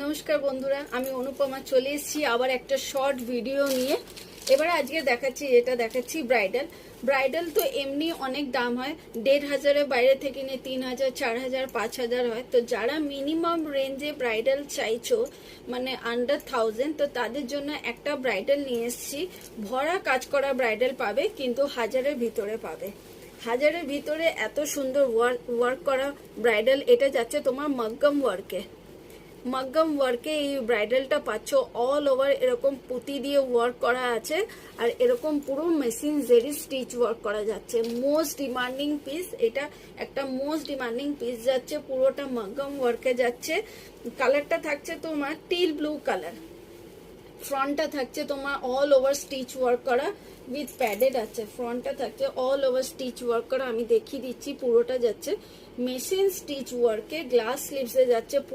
নমস্কার বন্ধুরা, আমি অনুপমা চলে এসেছি আবার একটা শর্ট ভিডিও নিয়ে। এবারে আজকে দেখাচ্ছি ব্রাইডাল তো এমনি অনেক দাম হয়, 1500-এর বাইরে থেকে নিয়ে 3000, 4000, 5000 হয়। তো যারা মিনিমাম রেঞ্জে ব্রাইডাল চাইছো, মানে আন্ডার 1000, তো তাদের জন্য একটা ব্রাইডাল নিয়ে এসেছি। ভরা কাজ করা ব্রাইডাল পাবে, কিন্তু 1000-এর ভিতরে পাবে। 1000-এর ভিতরে এত সুন্দর ওয়ার্ক করা ব্রাইডাল। এটা যাচ্ছে তোমার মাগ্গাম ওয়ার্কে এই ব্রাইডালটা পাচ্ছ। অল ওভার এরকম পুঁতি দিয়ে ওয়ার্ক করা আছে, আর এরকম পুরো মেশিন জেরি স্টিচ ওয়ার্ক করা যাচ্ছে। মোস্ট ডিমান্ডিং পিস এটা, একটা মোস্ট ডিমান্ডিং পিস যাচ্ছে, পুরোটা মাগ্গাম ওয়ার্কে যাচ্ছে। কালারটা থাকছে তোমার টিল ব্লু কালার। ফ্রন্টটা থাকছে তোমার অল ওভার স্টিচ ওয়ার্ক করা উইথ প্যাডেড আছে। ফ্রন্টটা থাকছে অল ওভার স্টিচ ওয়ার্ক করা, আমি দেখিয়ে দিচ্ছি। পুরোটা যাচ্ছে মেশিন স্টিচ ওয়ার্কে, গ্লাস স্লিভসে যাচ্ছে। পুরো